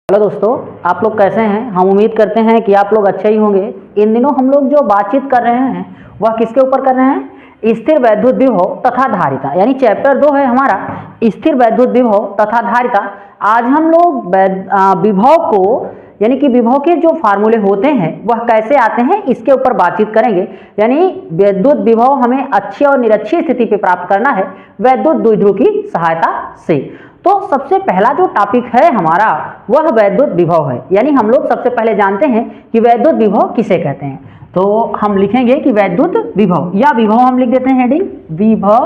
Hello दोस्तों, आप लोग कैसे हैं। हम उम्मीद करते हैं कि आप लोग अच्छे ही होंगे। इन दिनों हम लोग जो बातचीत कर रहे हैं वह किसके ऊपर कर रहे हैं? स्थिर वैद्युत विभव तथा धारिता, यानी चैप्टर 2 है हमारा स्थिर वैद्युत विभव तथा धारिता। आज हम लोग विभव को यानी कि विभव के जो फार्मूले होते हैं वह कैसे आते हैं इसके ऊपर बातचीत करेंगे। यानी वैद्युत विभव हमें अच्छी और निरक्षीय स्थिति पे प्राप्त करना है वैद्युत द्विध्रुव की सहायता से। तो सबसे पहला जो टॉपिक है हमारा वह वैद्युत विभव है। यानी हम लोग सबसे पहले जानते हैं कि वैद्युत विभव किसे कहते हैं। तो हम लिखेंगे कि वैद्युत विभव, या विभव हम लिख देते हैं हेडिंग विभव।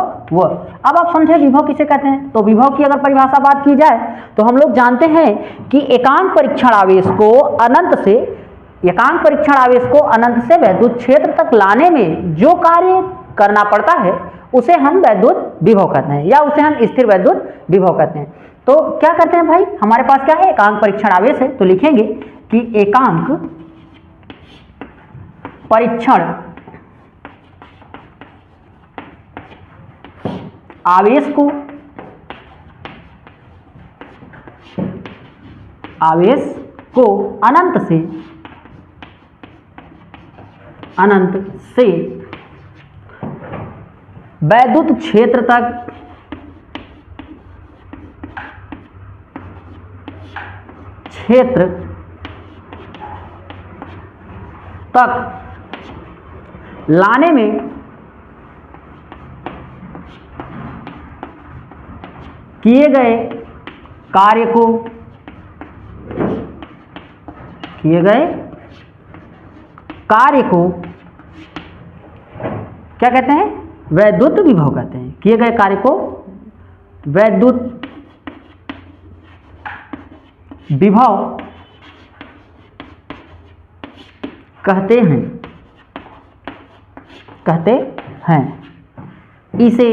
अब आप समझे विभव किसे कहते हैं। तो विभव की अगर परिभाषा बात की जाए तो हम लोग जानते हैं कि एकांक परीक्षण आवेश को अनंत से वैद्युत क्षेत्र तक लाने में जो कार्य करना पड़ता है उसे हम वैद्युत विभव कहते हैं, या उसे हम स्थिर वैद्युत विभव कहते हैं। तो क्या करते हैं भाई, हमारे पास क्या है, एकांक परीक्षण आवेश है। तो लिखेंगे कि एकांक परीक्षण आवेश को अनंत से वैद्युत क्षेत्र तक लाने में किए गए कार्य को क्या कहते हैं, वैद्युत विभव कहते हैं। किए गए कार्य को वैद्युत विभव कहते हैं। इसे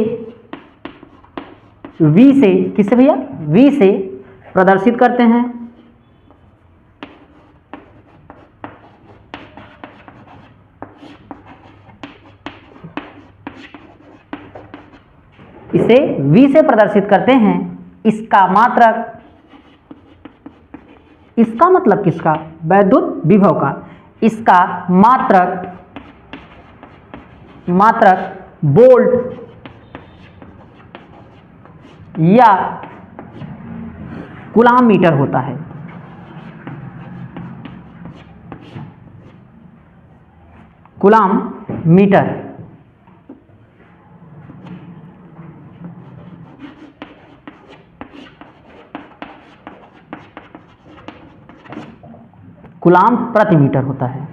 V से, किससे भैया, V से प्रदर्शित करते हैं। इसे V से प्रदर्शित करते हैं। इसका मतलब किसका, वैद्युत विभव का। इसका मात्रक वोल्ट या कूलाम मीटर होता है। कूलाम मीटर कूलाम प्रति मीटर होता है।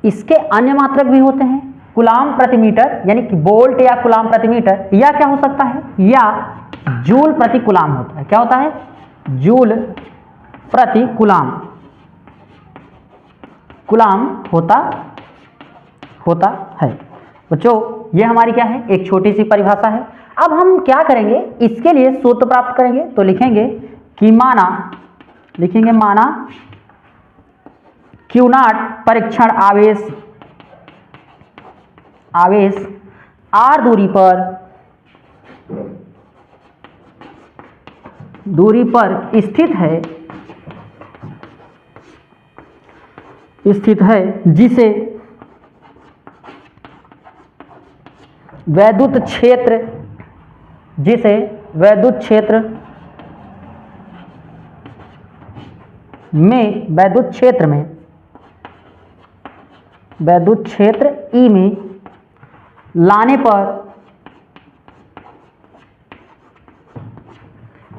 इसके अन्य मात्रक भी होते हैं, कूलाम प्रति मीटर यानी कि वोल्ट या कूलाम प्रति मीटर, या क्या हो सकता है, या जूल प्रति कूलाम होता है। क्या होता है, जूल प्रति कूलाम होता है। बच्चों ये हमारी क्या है, एक छोटी सी परिभाषा है। अब हम क्या करेंगे, इसके लिए सूत्र प्राप्त करेंगे। तो लिखेंगे कि माना Q0 परीक्षण आवेश R दूरी पर स्थित है जिसे वैद्युत क्षेत्र E में लाने पर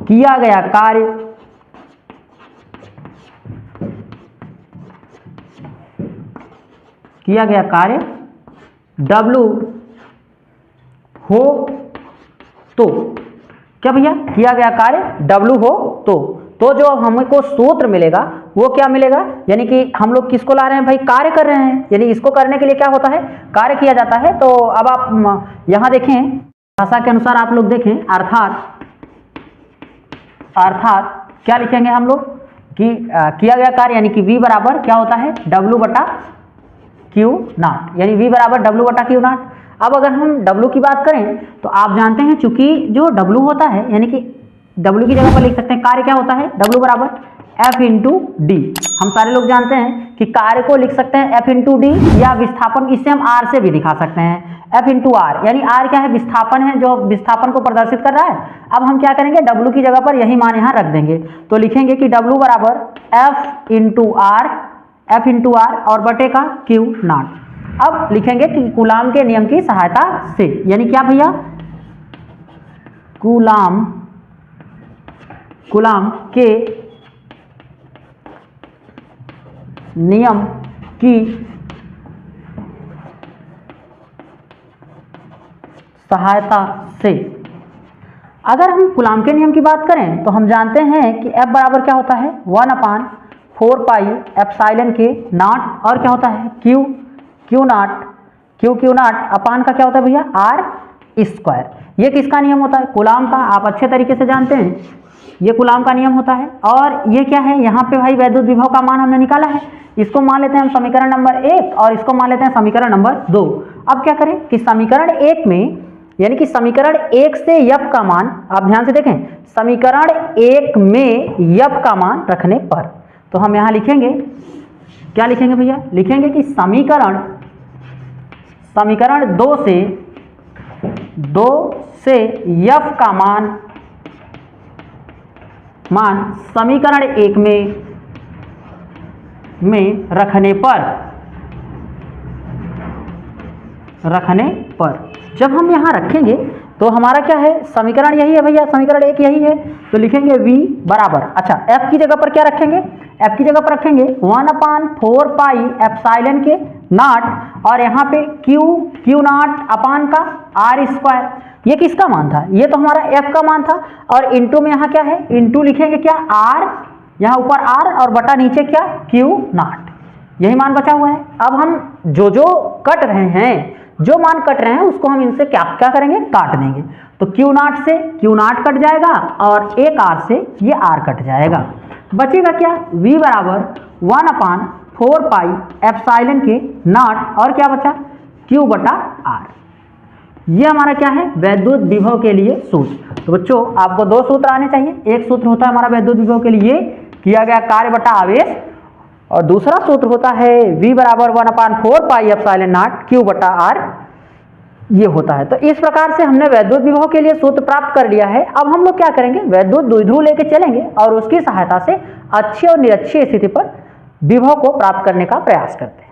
किया गया कार्य W हो तो, क्या भैया, किया गया कार्य W हो तो जो हमको सूत्र मिलेगा वो क्या मिलेगा, यानी कि हम लोग किसको ला रहे हैं भाई, कार्य कर रहे हैं। यानी इसको करने के लिए क्या होता है, कार्य किया जाता है। तो अब आप यहां देखें, भाषा के अनुसार आप लोग देखें, अर्थात क्या लिखेंगे हम लोग कि किया गया कार्य यानी कि V बराबर क्या होता है, W बटा Q0, यानी V बराबर W बटा Q0। अब अगर हम W की बात करें तो आप जानते हैं चूंकि जो W होता है यानी कि W की जगह पर लिख सकते हैं कार्य क्या होता है W बराबर F इंटू डी। हम सारे लोग जानते हैं कि कार्य को लिख सकते हैं F इंटू डी, या विस्थापन इसे हम R से भी दिखा सकते हैं, F इंटू आर, यानी R क्या है, विस्थापन है जो विस्थापन को प्रदर्शित कर रहा है। अब हम क्या करेंगे, W की जगह पर यही मान यहाँ रख देंगे, तो लिखेंगे कि W बराबर F इंटू आर और बटे का Q नॉट। अब लिखेंगे कि कूलाम के नियम की सहायता से, यानी क्या भैया, कूलाम के नियम की सहायता से। अगर हम कूलाम के नियम की बात करें तो हम जानते हैं कि F बराबर क्या होता है, 1/4 पाई एप्सिलॉन के नॉट, और क्या होता है क्यू नॉट अपान का क्या होता है भैया, R स्क्वायर। ये किसका नियम होता है, कूलाम का। आप अच्छे तरीके से जानते हैं ये कूलाम का नियम होता है। और ये क्या है, यहाँ पे भाई वैद्युत विभव का मान हमने निकाला है, इसको मान लेते हैं हम समीकरण नंबर 1 और इसको मान लेते हैं समीकरण नंबर 2। अब क्या करें कि समीकरण 1 में, यानी कि समीकरण 1 से F का मान, आप ध्यान से देखें, समीकरण 1 में F का मान रखने पर, तो हम यहाँ लिखेंगे, क्या लिखेंगे भैया, लिखेंगे कि समीकरण 2 से F का मान समीकरण 1 में रखने पर जब हम यहाँ रखेंगे तो हमारा क्या है, समीकरण यही है भैया, समीकरण 1 यही है, तो लिखेंगे V बराबर, अच्छा F की जगह पर क्या रखेंगे, F की जगह पर रखेंगे 1/4 पाई एप्सिलॉन के नॉट, और यहाँ पे Q नॉट अपान का R स्क्वायर। ये किसका मान था, ये तो हमारा F का मान था, और इंटू में यहाँ क्या है, इंटू लिखेंगे क्या R, यहाँ ऊपर R और बटा नीचे क्या Q नॉट, यही मान बचा हुआ है। अब हम जो कट रहे हैं, जो मान कट रहे हैं उसको हम इनसे क्या करेंगे, काट देंगे, तो Q नॉट से Q नॉट कट जाएगा और एक R से ये R कट जाएगा, बचेगा क्या, V बराबर 1/4 पाई एप्सिलॉन के नॉट, और क्या बचा Q बटा R। ये हमारा क्या है, वैद्युत विभव के लिए सूत्र। तो बच्चों आपको 2 सूत्र आने चाहिए, एक सूत्र होता है हमारा वैद्युत विभव के लिए किया गया कार्य बटा आवेश, और दूसरा सूत्र होता है V बराबर 1/4 पाई एप्सिलॉन नॉट Q बटा R, ये होता है। तो इस प्रकार से हमने वैद्युत विभव के लिए सूत्र प्राप्त कर लिया है। अब हम लोग क्या करेंगे, वैद्युत द्विध्रुव लेके चलेंगे और उसकी सहायता से अच्छी और निरक्षीय स्थिति पर विभव को प्राप्त करने का प्रयास करते हैं।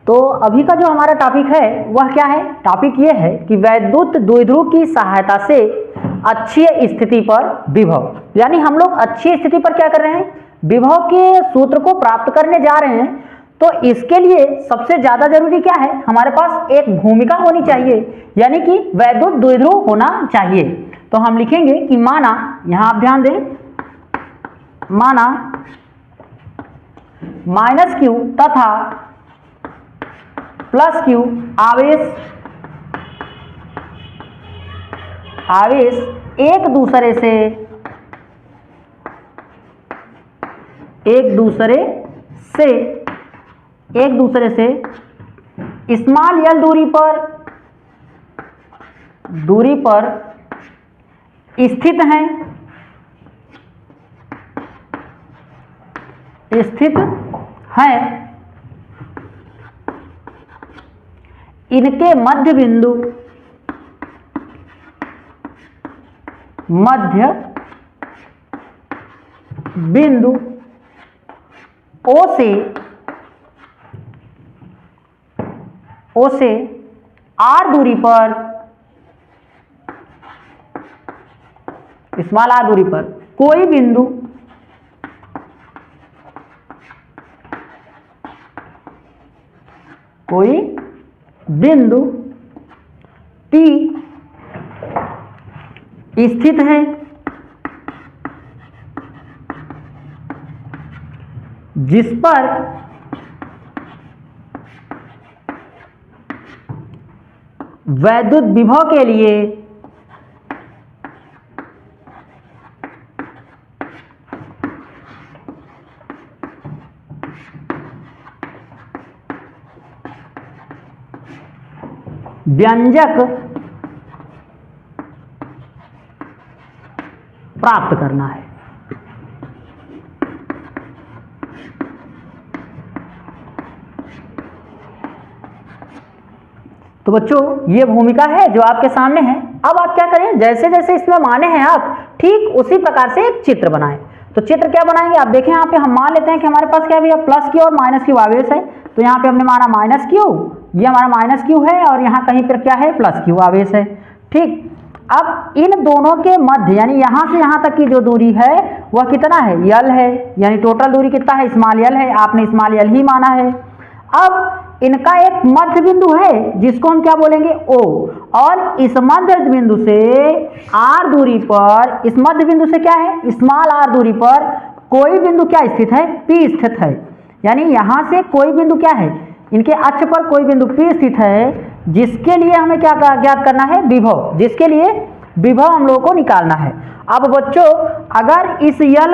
तो अभी का जो हमारा टॉपिक है वह क्या है, टॉपिक ये है कि वैद्युत द्विध्रुव की सहायता से अक्षीय स्थिति पर विभव, यानी हम लोग अक्षीय स्थिति पर क्या कर रहे हैं, विभव के सूत्र को प्राप्त करने जा रहे हैं। तो इसके लिए सबसे ज्यादा जरूरी क्या है, हमारे पास एक भूमिका होनी चाहिए, यानी कि वैद्युत द्विध्रुव होना चाहिए। तो हम लिखेंगे कि माना, यहां आप ध्यान दें, माना -Q तथा +Q आवेश एक दूसरे से स्मॉल l दूरी पर स्थित हैं, इनके मध्य बिंदु O से R दूरी पर, स्मॉल r दूरी पर कोई बिंदु P स्थित है, जिस पर वैद्युत विभव के लिए व्यंजक प्राप्त करना है। तो बच्चों ये भूमिका है जो आपके सामने है। अब आप क्या करें, जैसे जैसे इसमें माने हैं आप ठीक उसी प्रकार से एक चित्र बनाएं। तो चित्र क्या बनाएंगे, आप देखें यहाँ पे हम मान लेते हैं कि हमारे पास क्या भैया प्लस क्यू और माइनस क्यू आवेश है। तो यहाँ पे हमने माना माइनस क्यू, ये हमारा माइनस क्यू है और यहाँ कहीं पर क्या है प्लस क्यू आवेश है। ठीक, अब इन दोनों के मध्य यानी यहाँ से यहाँ तक की जो दूरी है वह कितना है, यल है, यानी टोटल दूरी कितना है, स्मॉल यल है, आपने स्मॉल यल ही माना है। अब इनका एक मध्य बिंदु है जिसको हम क्या बोलेंगे O, और इस मध्य बिंदु से R दूरी पर, इस मध्य बिंदु से क्या है स्मॉल r दूरी पर कोई बिंदु क्या स्थित है, P स्थित है। यानी यहाँ से कोई बिंदु क्या है, इनके अक्ष पर कोई बिंदु P स्थित है, जिसके लिए हमें क्या ज्ञात करना है, विभव, जिसके लिए विभव हम लोगों को निकालना है। अब बच्चों अगर इस यल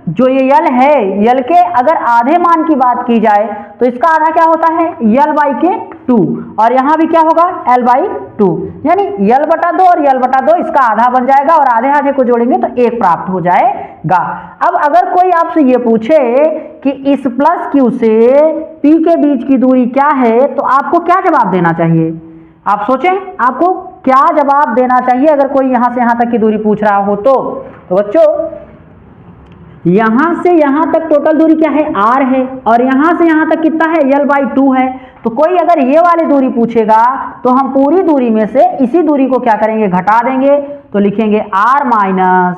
जो ये यल है, यल के अगर आधे मान की बात की जाए तो इसका आधा क्या होता है यल बाई के 2, और यहाँ भी क्या होगा एल बाई 2, यानी यल बटा 2 और यल बटा 2 इसका आधा बन जाएगा और आधे आधे को जोड़ेंगे तो 1 प्राप्त हो जाएगा। अब अगर कोई आपसे ये पूछे कि इस प्लस क्यू से पी के बीच की दूरी क्या है तो आपको क्या जवाब देना चाहिए, आप सोचें आपको क्या जवाब देना चाहिए अगर कोई यहाँ से यहाँ तक की दूरी पूछ रहा हो। तो बच्चों यहाँ से यहाँ तक टोटल दूरी क्या है r है, और यहाँ से यहाँ तक कितना है l बाई 2 है। तो कोई अगर ये वाली दूरी पूछेगा तो हम पूरी दूरी में से इसी दूरी को क्या करेंगे घटा देंगे, तो लिखेंगे r माइनस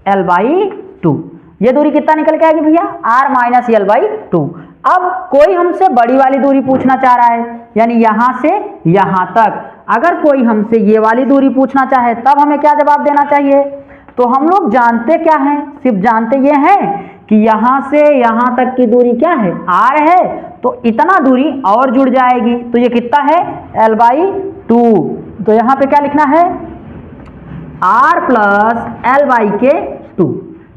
एल बाई 2। ये दूरी कितना निकल के आएगी भैया r माइनस एल बाई 2। अब कोई हमसे बड़ी वाली दूरी पूछना चाह रहा है, यानी यहाँ से यहाँ तक अगर कोई हमसे ये वाली दूरी पूछना चाहे तब हमें क्या जवाब देना चाहिए। तो हम लोग जानते क्या हैं, सिर्फ जानते ये हैं कि यहाँ से यहाँ तक की दूरी क्या है r है, तो इतना दूरी और जुड़ जाएगी, तो ये कितना है l बाई 2। तो यहाँ पे क्या लिखना है r प्लस एल बाई के 2।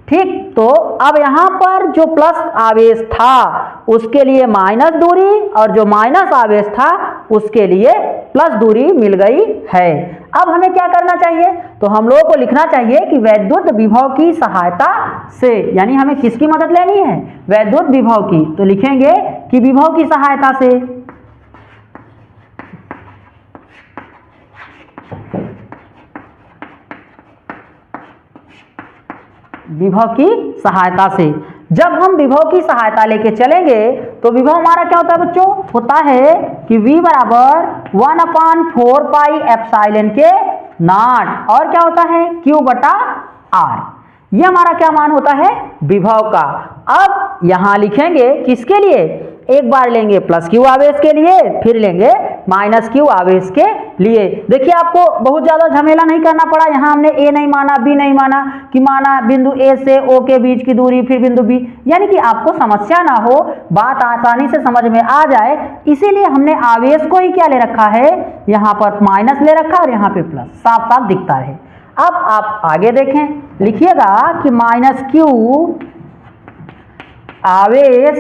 ठीक, तो अब यहाँ पर जो प्लस आवेश था उसके लिए माइनस दूरी और जो माइनस आवेश था उसके लिए प्लस दूरी मिल गई है। अब हमें क्या करना चाहिए, तो हम लोगों को लिखना चाहिए कि वैद्युत विभव की सहायता से, यानी हमें किसकी मदद लेनी है वैद्युत विभव की, तो लिखेंगे कि विभव की सहायता से, विभव की सहायता से। जब हम विभव की सहायता लेके चलेंगे तो विभव हमारा क्या होता है बच्चों, होता है कि V बराबर 1/4 पाई एप्सिलॉन के नॉट, और क्या होता है Q बटा R। ये हमारा क्या मान होता है विभव का। अब यहां लिखेंगे किसके लिए, एक बार लेंगे प्लस क्यू आवेश के लिए, फिर लेंगे माइनस क्यू आवेश के लिए। देखिए आपको बहुत ज्यादा झमेला नहीं करना पड़ा, यहाँ हमने ए नहीं माना बी नहीं माना, कि माना बिंदु ए से ओ के बीच की दूरी फिर बिंदु बी, यानी कि आपको समस्या ना हो, बात आसानी से समझ में आ जाए, इसीलिए हमने आवेश को ही क्या ले रखा है, यहाँ पर माइनस ले रखा और यहाँ पे प्लस, साफ साफ दिखता है। अब आप आगे देखें, लिखिएगा कि माइनस क्यू आवेश,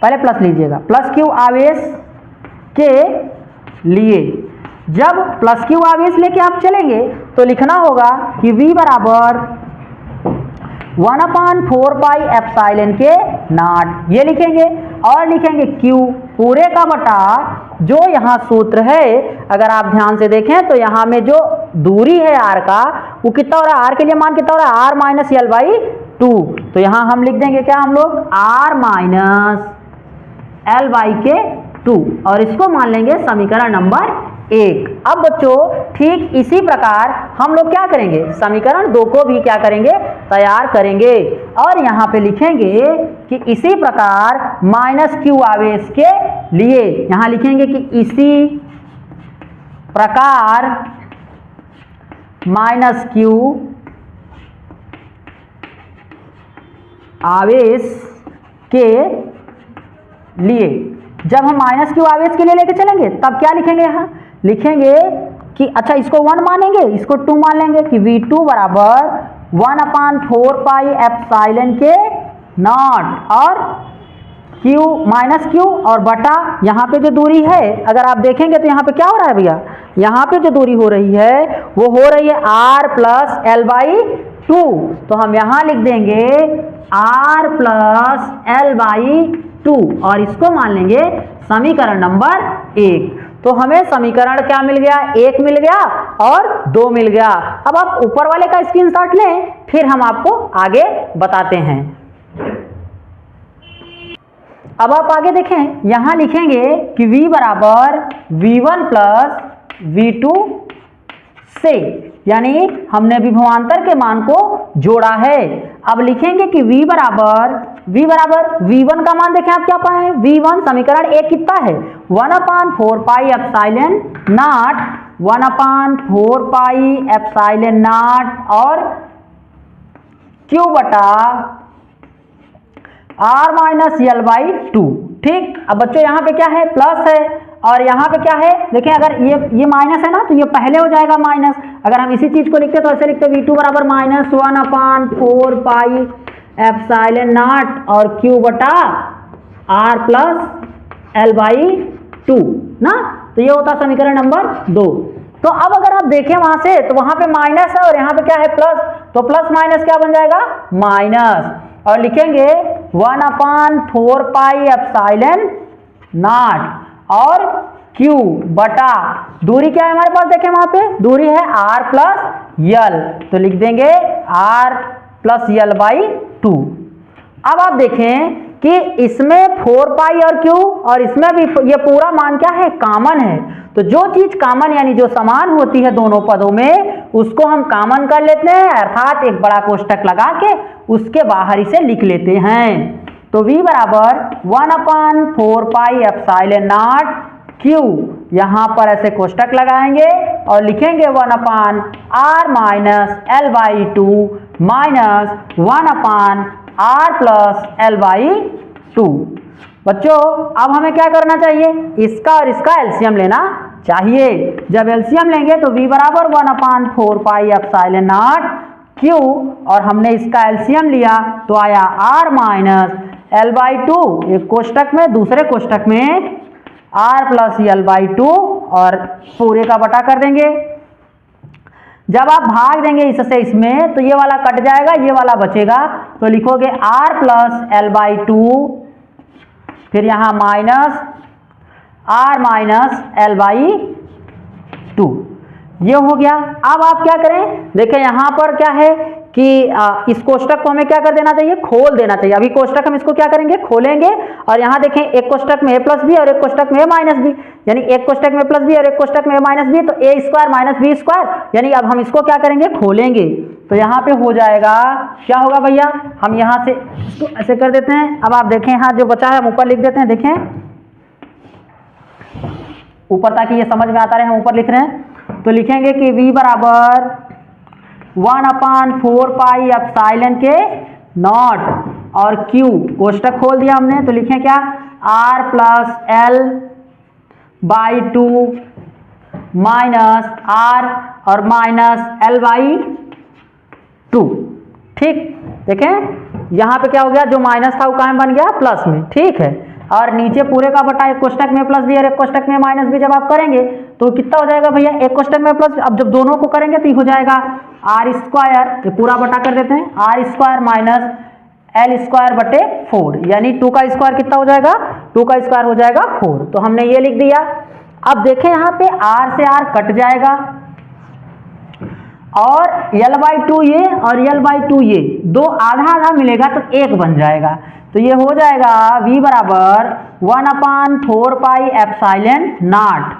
पहले प्लस लीजिएगा, प्लस क्यू आवेश के लिए जब प्लस क्यू आवेश लेके आप चलेंगे तो लिखना होगा कि V बराबर 1/4 पाई एप्सिलॉन के नॉट, ये लिखेंगे, और लिखेंगे Q पूरे का बटा जो यहाँ सूत्र है, अगर आप ध्यान से देखें तो यहाँ में जो दूरी है R का वो कितना हो रहा है, R के लिए मान कितना हो रहा है R माइनस एल बाई 2। तो यहाँ हम लिख देंगे क्या हम लोग R माइनस एल बाई के 2, और इसको मान लेंगे समीकरण नंबर 1। अब बच्चों ठीक इसी प्रकार हम लोग क्या करेंगे, समीकरण 2 को भी क्या करेंगे तैयार करेंगे, और यहाँ पे लिखेंगे कि इसी प्रकार माइनस क्यू आवेश के लिए, यहाँ लिखेंगे कि इसी प्रकार माइनस क्यू आवेश के लिए, जब हम माइनस क्यू आवेश के लिए लेके चलेंगे तब क्या लिखेंगे, यहाँ लिखेंगे कि अच्छा इसको 1 मानेंगे, इसको 2 मान लेंगे कि V2 बराबर 1/4 पाई एप्सिलॉन के नॉट, और Q माइनस Q और बटा यहाँ पे जो दूरी है अगर आप देखेंगे तो यहाँ पे क्या हो रहा है भैया, यहाँ पे जो दूरी हो रही है वो हो रही है R प्लस एल बाई 2, तो हम यहाँ लिख देंगे R प्लस एल बाई 2, और इसको मान लेंगे समीकरण नंबर 1। तो हमें समीकरण क्या मिल गया, 1 मिल गया और 2 मिल गया। अब आप ऊपर वाले का स्क्रीनशॉट लें, फिर हम आपको आगे बताते हैं। अब आप आगे देखें, यहां लिखेंगे कि v बराबर v1 प्लस v2 से, यानी हमने विभवांतर के मान को जोड़ा है। अब लिखेंगे कि v बराबर v1 का मान देखें आप क्या पाए, v1 समीकरण 1 कितना है, 1/4 pi epsilon not 1/4 pi epsilon not और q बटा r माइनस यल बाई 2। ठीक, अब बच्चों यहाँ पे क्या है, प्लस है और यहाँ पे क्या है, देखें अगर ये माइनस है ना तो ये पहले हो जाएगा माइनस। अगर हम इसी चीज को लिखते तो ऐसे लिखते v2 बराबर माइनस 1/4 पाई एप्सिलॉन नॉट और q बटा r प्लस l बाई 2 ना, तो ये होता समीकरण नंबर 2। तो अब अगर आप देखें वहां से तो वहां पे माइनस है और यहाँ पे क्या है प्लस, तो प्लस माइनस क्या बन जाएगा, माइनस, और लिखेंगे 1/4 पाई एप्सिलॉन नॉट और q बटा दूरी क्या है हमारे पास, देखें वहां पे दूरी है r प्लस यल, तो लिख देंगे r प्लस यल बाई 2। अब आप देखें कि इसमें 4 पाई और q और इसमें भी ये पूरा मान क्या है, कामन है। तो जो चीज कामन यानी जो समान होती है दोनों पदों में उसको हम कामन कर लेते हैं, अर्थात एक बड़ा कोष्टक लगा के उसके बाहर इसे लिख लेते हैं। तो v बराबर 1/4 पाई एप्सिलॉन नॉट q, यहां पर ऐसे कोष्टक लगाएंगे और लिखेंगे 1/r minus l by 2 minus 1/r plus l by 2। बच्चों अब हमें क्या करना चाहिए, इसका और इसका एलसीएम लेना चाहिए। जब एलसीएम लेंगे तो v बराबर 1/4 पाई एप्सिलॉन नॉट q और हमने इसका एलसीएम लिया तो आया r माइनस l बाई 2, एक कोष्टक में दूसरे कोष्टक में r प्लस l बाई 2 और पूरे का बटा कर देंगे। जब आप भाग देंगे इससे इसमें तो ये वाला कट जाएगा, ये वाला बचेगा, तो लिखोगे r प्लस l बाई 2, फिर यहां minus r minus l by 2, ये हो गया। अब आप क्या करें, देखें यहां पर क्या है कि इस कोष्टक को हमें क्या कर देना चाहिए, खोल देना चाहिए। अभी कोष्टक हम इसको क्या करेंगे, खोलेंगे और यहाँ देखें एक कोष्टक में a प्लस बी और एक कोष्टक में a माइनस बी, यानी एक कोष्टक में प्लस बी और एक कोष्टक में a माइनस बी, तो a square minus B square, यानी अब हम इसको क्या करेंगे, खोलेंगे। तो यहाँ पे हो जाएगा, क्या होगा भैया, हम यहाँ से इसको ऐसे कर देते हैं। अब आप देखें यहाँ जो बचा है हम ऊपर लिख देते हैं, देखें ऊपर ताकि ये समझ में आता रहे, हम ऊपर लिख रहे हैं। तो लिखेंगे कि v बराबर 1/4 पाई एप्सिलॉन के नॉट और q, कोष्टक खोल दिया हमने, तो लिखें क्या, r plus l by 2 minus r और माइनस l बाई 2। ठीक, देखें यहाँ पे क्या हो गया, जो माइनस था वो कहाँ बन गया, प्लस में। ठीक है, और नीचे पूरे का बटा एक कोष्टक में प्लस बी और एक कोष्टक में माइनस बी, जब आप करेंगे तो कितना हो जाएगा भैया, एक कोष्टक में प्लस, अब जब दोनों को करेंगे तो ये हो जाएगा आर स्क्वायर, ये पूरा बटा कर देते हैं, R square minus L square बटे 4, यानी 2 का स्क्वायर कितना हो जाएगा, 2 का स्क्वायर हो जाएगा 4। तो हमने ये लिख दिया। अब देखें यहाँ पे आर से आर कट जाएगा और यल बाई 2 ये और यल बाई 2 ये, दो आधा आधा मिलेगा तो एक बन जाएगा। तो ये हो जाएगा v बराबर 1/4 pi epsilon not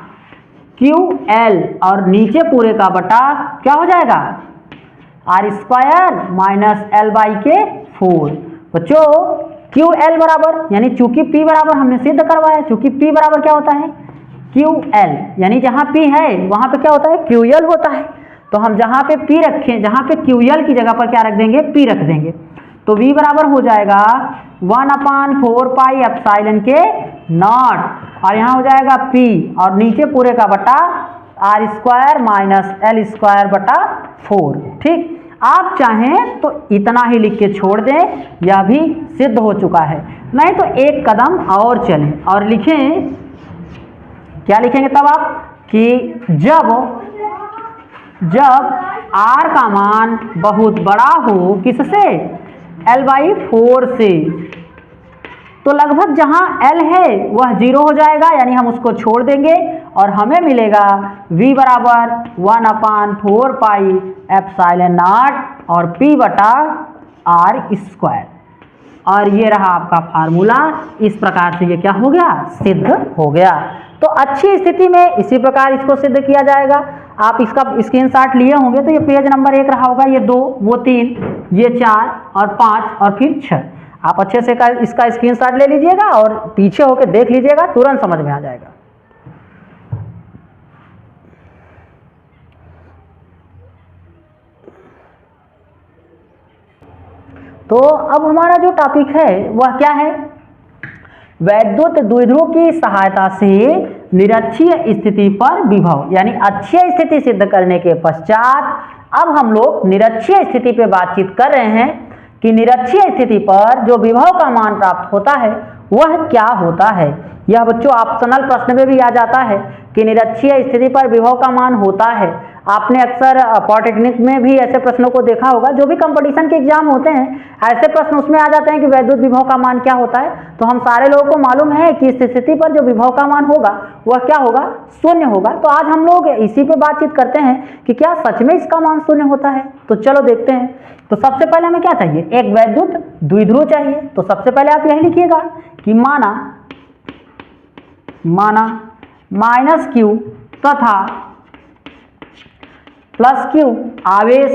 Q L और नीचे पूरे का बटा क्या हो जाएगा, R square minus L by के 4। बच्चों क्यू एल बराबर, यानी चूंकि p बराबर हमने सिद्ध करवाया, चूंकि p बराबर क्या होता है, क्यू एल, यानी जहां p है वहां पे क्या होता है, क्यू एल होता है। तो हम जहां पे p रखें, जहां पे क्यू एल की जगह पर क्या रख देंगे, p रख देंगे। तो v बराबर हो जाएगा 1/4 पाई एप्सिलॉन के नॉट और यहाँ हो जाएगा p और नीचे पूरे का बटा R square minus L square बटा 4। ठीक, आप चाहें तो इतना ही लिख के छोड़ दें, यह भी सिद्ध हो चुका है। नहीं तो एक कदम और चलें और लिखें, क्या लिखेंगे तब आप, कि जब r का मान बहुत बड़ा हो, किससे, l/4 से, तो लगभग जहां L है वह 0 हो जाएगा, यानी हम उसको छोड़ देंगे और हमें मिलेगा V बराबर 1/4 पाई एप्सिलॉन नॉट और P बटा R स्क्वायर। और ये रहा आपका फार्मूला। इस प्रकार से ये क्या हो गया, सिद्ध हो गया। तो अच्छी स्थिति में इसी प्रकार इसको सिद्ध किया जाएगा। आप इसका स्क्रीनशॉट लिए होंगे तो ये पेज नंबर 1 रहा होगा, ये 2, वो 3, ये 4 और 5 और फिर 6। आप अच्छे से इसका स्क्रीनशॉट ले लीजिएगा और पीछे होकर देख लीजिएगा, तुरंत समझ में आ जाएगा। तो अब हमारा जो टॉपिक है वह क्या है, वैद्युत द्विध्रुव की सहायता से निरक्षीय स्थिति पर विभव, यानी अक्षीय स्थिति सिद्ध करने के पश्चात अब हम लोग निरक्षीय स्थिति पे बातचीत कर रहे हैं कि निरक्षीय स्थिति पर जो विभव का मान प्राप्त होता है वह क्या होता है। यह बच्चों ऑप्शनल प्रश्न में भी आ जाता है कि निरक्षीय स्थिति पर विभव का मान होता है। आपने अक्सर पॉलिटेक्निक में भी ऐसे प्रश्नों को देखा होगा, जो भी कंपटीशन के एग्जाम होते हैं ऐसे प्रश्न उसमें आ जाते हैं कि वैद्युत विभव का मान क्या होता है। तो हम सारे लोगों को मालूम है कि इस स्थिति पर जो विभव का मान होगा वह क्या होगा, शून्य होगा। तो आज हम लोग इसी पे बातचीत करते हैं कि क्या सच में इसका मान शून्य होता है। तो चलो देखते हैं। तो सबसे पहले हमें क्या चाहिए, एक वैद्युत द्विध्रुव चाहिए। तो सबसे पहले आप यही लिखिएगा कि माना माइनस Q तथा प्लस Q आवेश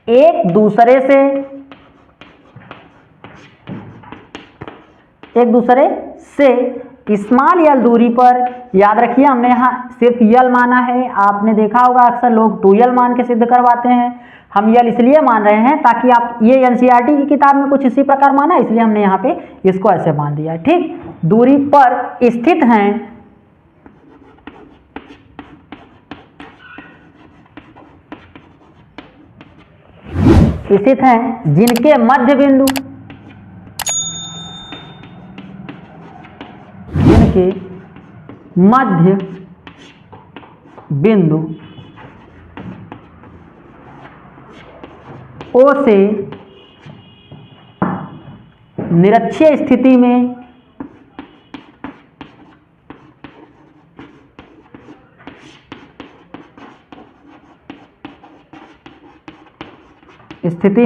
एक दूसरे से स्मॉल यल दूरी पर, याद रखिए हमने यहाँ सिर्फ यल माना है। आपने देखा होगा अक्सर लोग 2l मान के सिद्ध करवाते हैं। हम यल इसलिए मान रहे हैं ताकि आप ये एनसीईआरटी की किताब में कुछ इसी प्रकार माना, इसलिए हमने यहाँ पे इसको ऐसे मान दिया। ठीक, दूरी पर स्थित हैं जिनके मध्य बिंदु O से निरक्षीय स्थिति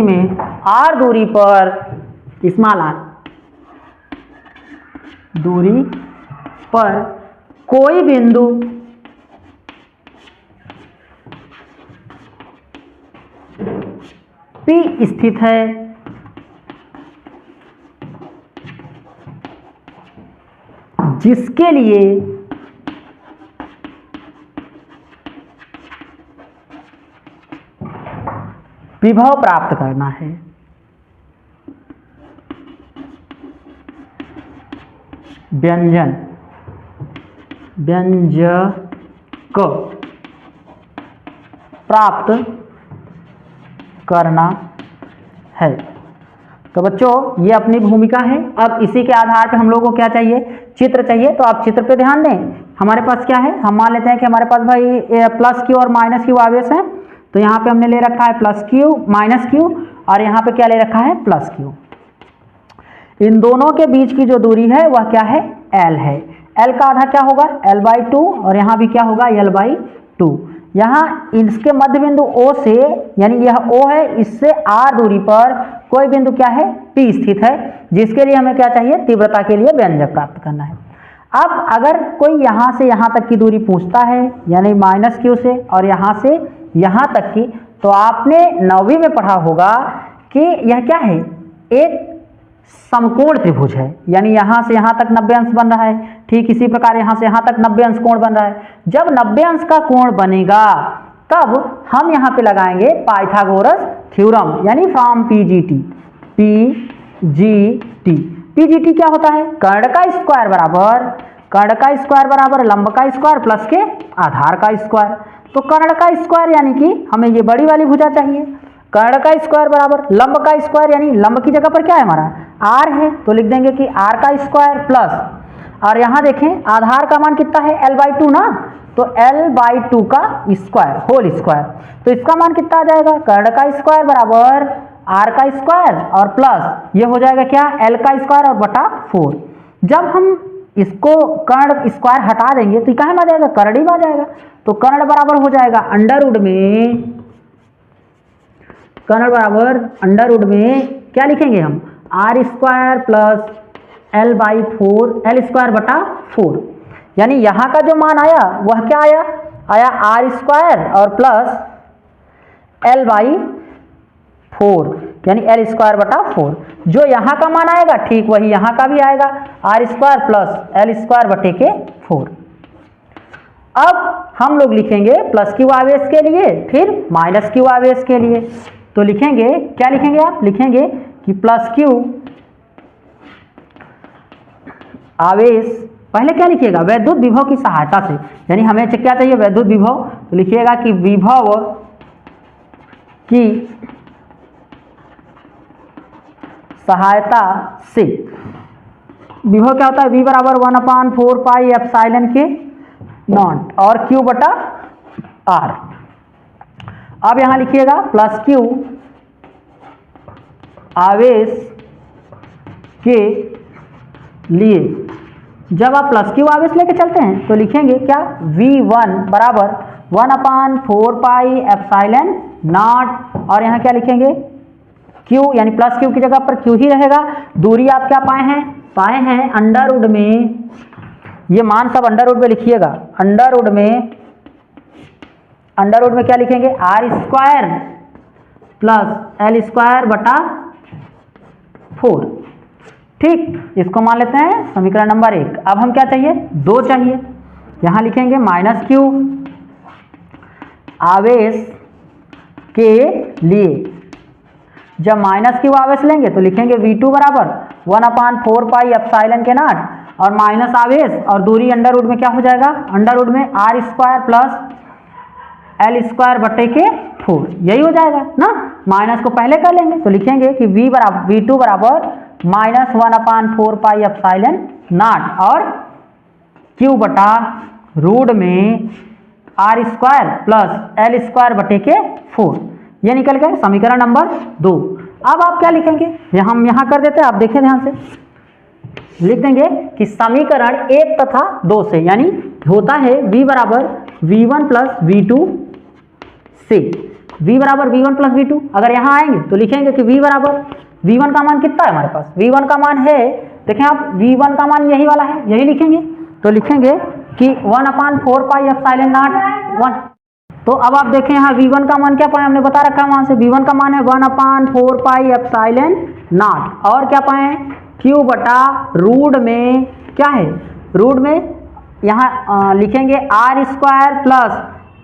में R दूरी पर, स्मॉल r दूरी पर कोई बिंदु P स्थित है जिसके लिए विभव प्राप्त करना है। व्यंजक प्राप्त करना है। तो बच्चों ये अपनी भूमिका है। अब इसी के आधार पे हम लोगों को क्या चाहिए, चित्र चाहिए। तो आप चित्र पे ध्यान दें। हमारे पास क्या है, हम मान लेते हैं कि हमारे पास भाई प्लस Q और माइनस Q आवेश है। तो यहाँ पे हमने ले रखा है प्लस Q माइनस Q और यहाँ पे क्या ले रखा है, प्लस Q। इन दोनों के बीच की जो दूरी है वह क्या है, L है। L का आधा क्या होगा, L/2 और यहाँ भी क्या होगा, L/2। यहाँ इसके मध्य बिंदु O से, यानी यह O है, इससे R दूरी पर कोई बिंदु क्या है, P स्थित है, जिसके लिए हमें क्या चाहिए, तीव्रता के लिए व्यंजक प्राप्त करना है। अब अगर कोई यहाँ से यहाँ तक की दूरी पूछता है, यानी माइनस Q से और यहाँ से यहाँ तक की, तो आपने 9वीं में पढ़ा होगा कि यह क्या है, एक समकोण त्रिभुज है। यानी यहाँ से यहाँ तक 90 अंश बन रहा है, ठीक इसी प्रकार यहाँ से यहाँ तक 90 अंश कोण बन रहा है। जब 90 अंश का कोण बनेगा तब हम यहाँ पे लगाएंगे पाइथागोरस थ्योरम, यानी फ्रॉम PGT। PGT क्या होता है, कर्ण का स्क्वायर बराबर लंब का स्क्वायर प्लस के आधार का स्क्वायर। तो कर्ण का स्क्वायर यानी कि हमें ये बड़ी वाली भुजा चाहिए। कर्ण का स्क्वायर बराबर लंब का स्क्वायर, यानी लंब की जगह पर क्या है हमारा, R है, तो लिख देंगे कि R का स्क्वायर प्लस, और यहाँ देखें आधार का मान कितना है, L/2 ना, तो L/2 का स्क्वायर होल स्क्वायर, तो इसका मान कितना आ जाएगा, कर्ण का स्क्वायर बराबर r का स्क्वायर और प्लस ये हो जाएगा क्या, L का स्क्वायर और बटा 4। जब हम इसको कर्ण स्क्वायर हटा देंगे तो कहाँ में आ जाएगा, कर्ण ही में आ जाएगा। तो कर्ण बराबर हो जाएगा अंडर रूट में, कर्ण बराबर अंडर रूट में क्या लिखेंगे हम, r square plus L/4 L square बटा 4, यानी यहाँ का जो मान आया वह क्या आया, आया r स्क्वायर और प्लस L/4 यानी L स्क्वायर बटा 4। जो यहाँ का मान आएगा ठीक वही यहाँ का भी आएगा, r square plus L square बटे के 4। अब हम लोग लिखेंगे प्लस क्यू आवेश के लिए फिर माइनस क्यू आवेश के लिए। तो लिखेंगे क्या, लिखेंगे आप, लिखेंगे कि प्लस क्यू आवेश, पहले क्या लिखिएगा, वैद्युत विभव की सहायता से, यानी हमें क्या चाहिए, वैद्युत विभव। तो लिखिएगा कि विभव की सहायता से, विभव क्या होता है, V बराबर 1/4 पाई एप्सिलॉन के नॉट और Q बटा R। अब यहां लिखिएगा प्लस Q आवेश के लिए, जब आप प्लस Q आवेश लेके चलते हैं तो लिखेंगे क्या, V1 बराबर 1/4 पाई एप्सिलॉन नॉट और यहाँ क्या लिखेंगे Q, यानी प्लस Q की जगह पर Q ही रहेगा। दूरी आप क्या पाए हैं अंडर रूट में, ये मान सब अंडर रूट में लिखिएगा, अंडर रूट में क्या लिखेंगे, r square plus L square बटा 4। ठीक, इसको मान लेते हैं समीकरण नंबर 1। अब हम क्या चाहिए, 2 चाहिए, यहां लिखेंगे माइनस Q आवेश के लिए, जब माइनस Q आवेश लेंगे तो लिखेंगे V2 बराबर 1/4 पाई एप्सिलॉन के नॉट और माइनस आवेश और दूरी अंडर रूट में क्या हो जाएगा, अंडर रूट में r square plus L square बटे के 4, यही हो जाएगा ना। माइनस को पहले कर लेंगे तो लिखेंगे कि V2 बराबर माइनस 1/4 पाई एप्सिलॉन नॉट और Q बटा रूट में r square plus L square बटे के 4, ये निकल गया समीकरण नंबर 2। अब आप क्या लिखेंगे, हम यहाँ कर देते हैं, आप देखें ध्यान से, लिख देंगे कि समीकरण 1 तथा 2 से, यानी होता है V बराबर V1 प्लस V2 से, V बराबर V1 प्लस V2, अगर यहाँ आएंगे तो लिखेंगे कि V बराबर, V1 का मान कितना है हमारे पास, V1 का मान है, देखें आप V1 का मान यही वाला है, यही लिखेंगे। तो लिखेंगे कि 1/4 पाई एप्सिलॉन नॉट 1। तो अब आप देखें यहाँ V1 का मान क्या पाए, हमने बता रखा है वहां से, V1 का मान है 1/4 पाई एप्सिलॉन नॉट और क्या पाए, Q बटा रूट में क्या है, रूट में यहाँ लिखेंगे r स्क्वायर प्लस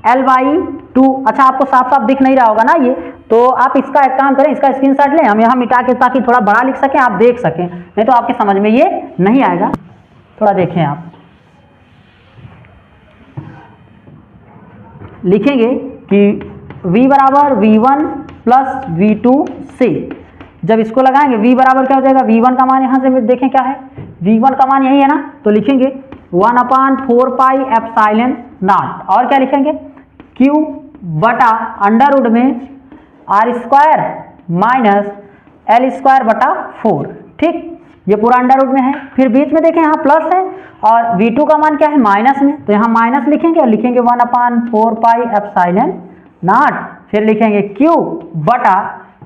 L/2। अच्छा, आपको साफ साफ दिख नहीं रहा होगा ना ये, तो आप इसका एक काम करें, इसका स्क्रीनशॉट लें, हम यहाँ मिटा के, ताकि थोड़ा बड़ा लिख सकें, आप देख सकें, नहीं तो आपके समझ में ये नहीं आएगा। थोड़ा देखें आप, लिखेंगे कि V बराबर V1 प्लस V2 से, जब इसको लगाएंगे V बराबर क्या हो जाएगा, V1 का मान यहाँ से देखें क्या है, V1 का मान यही है ना, तो लिखेंगे 1/4 पाई एप्सिलॉन नॉट और क्या लिखेंगे Q बटा अंडर रूट में r square minus L square बटा 4। ठीक, ये पूरा अंडर रूट में है, फिर बीच में देखें यहाँ प्लस है और V2 का मान क्या है, माइनस में, तो यहाँ माइनस लिखेंगे और लिखेंगे 1/4 पाई एप्सिलॉन नॉट, फिर लिखेंगे Q बटा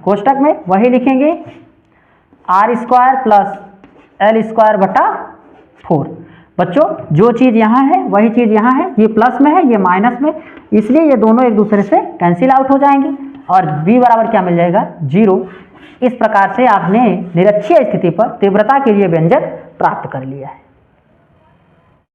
कोष्टक में वही लिखेंगे r square plus L square बटा 4। बच्चों, जो चीज़ यहाँ है वही चीज़ यहाँ है, ये प्लस में है ये माइनस में, इसलिए ये दोनों एक दूसरे से कैंसिल आउट हो जाएंगे और V बराबर क्या मिल जाएगा, 0। इस प्रकार से आपने निरक्षीय स्थिति पर तीव्रता के लिए व्यंजक प्राप्त कर लिया है।